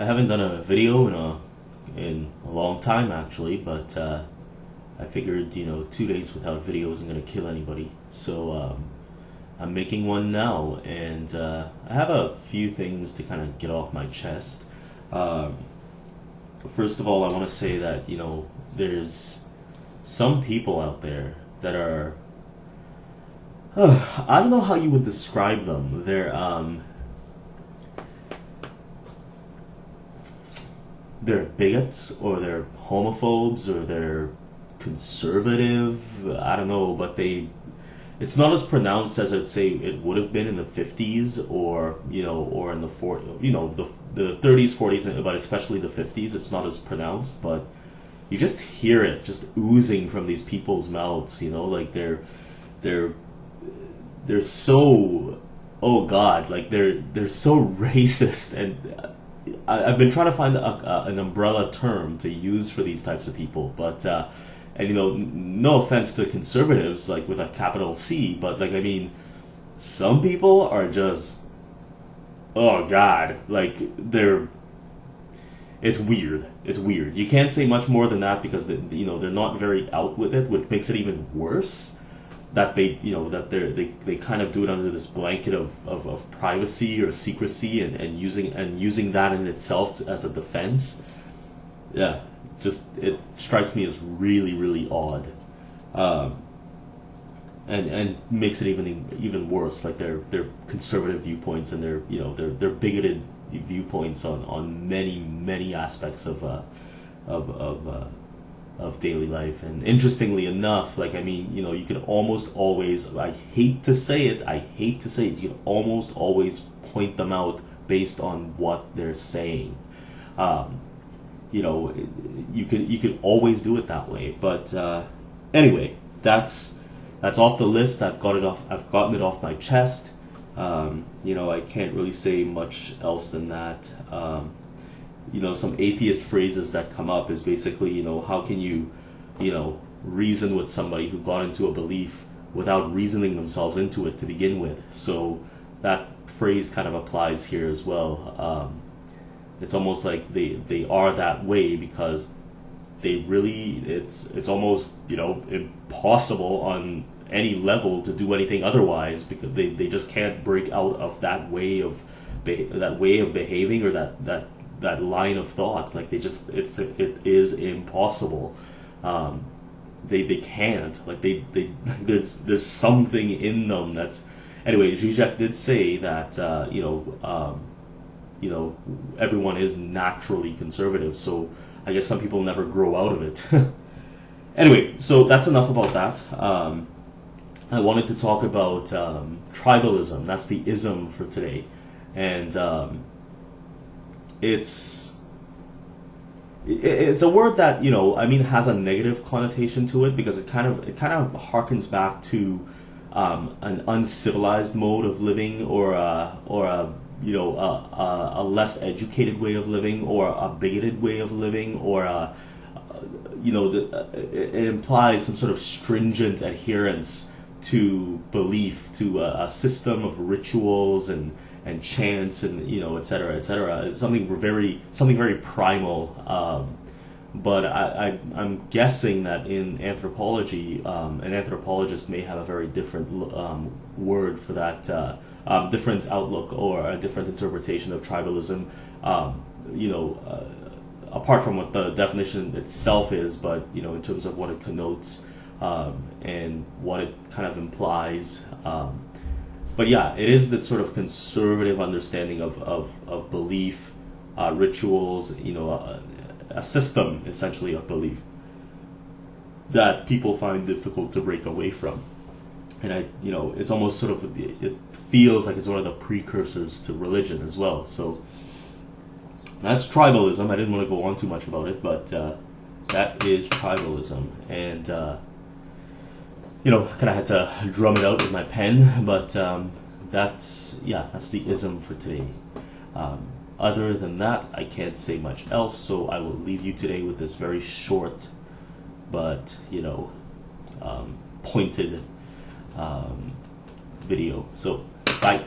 I haven't done a video in a long time actually, but I figured 2 days without a video isn't gonna kill anybody. So I'm making one now, and I have a few things to kind of get off my chest. First of all, I want to say that there's some people out there that are I don't know how you would describe them. They're bigots, or they're homophobes, or they're conservative. I don't know, but it's not as pronounced as I'd say it would have been in the 50s, or or in the the 30s, 40s, but especially the 50s. It's not as pronounced, but you just hear it just oozing from these people's mouths. Like they're so, oh god, like they're so racist. And I've been trying to find an umbrella term to use for these types of people, but and no offense to conservatives, like with a capital C, but like, I mean, some people are just, oh god, like it's weird. It's weird. You can't say much more than that, because they're not very out with it, which makes it even worse. That they kind of do it under this blanket of privacy or secrecy, and using that in itself as a defense. Yeah, just it strikes me as really, really odd, and makes it even worse. Like their conservative viewpoints, and their bigoted viewpoints on many aspects of daily life. And interestingly enough, like, I mean, you can almost always, I hate to say it, you can almost always point them out based on what they're saying. You could always do it that way. But anyway, that's off the list. I've gotten it off my chest. I can't really say much else than that. Some atheist phrases that come up is basically, how can you, reason with somebody who got into a belief without reasoning themselves into it to begin with? So that phrase kind of applies here as well. It's almost like they are that way because it's almost, impossible on any level to do anything otherwise, because they just can't break out of that way of behaving, or that line of thought. Like it is impossible. They can't, like there's something in them that's, anyway. Zizek did say that everyone is naturally conservative, so I guess some people never grow out of it. Anyway, so that's enough about that. I wanted to talk about tribalism. That's the ism for today, and it's a word that has a negative connotation to it, because it kind of harkens back to an uncivilized mode of living, or a less educated way of living, or a bigoted way of living, or it implies some sort of stringent adherence to belief, to a system of rituals and chants, and et cetera, et cetera. It's something very primal. But I'm guessing that in anthropology, an anthropologist may have a very different word for that, different outlook, or a different interpretation of tribalism. Apart from what the definition itself is, but in terms of what it connotes, and what it kind of implies. But yeah, it is this sort of conservative understanding of belief, rituals, a system essentially of belief that people find difficult to break away from. And it's almost sort of, it feels like it's one of the precursors to religion as well. So that's tribalism. I didn't want to go on too much about it, but that is tribalism. And kind of had to drum it out with my pen, but that's the ism for today. Other than that, I can't say much else, so I will leave you today with this very short, but pointed video. So, bye.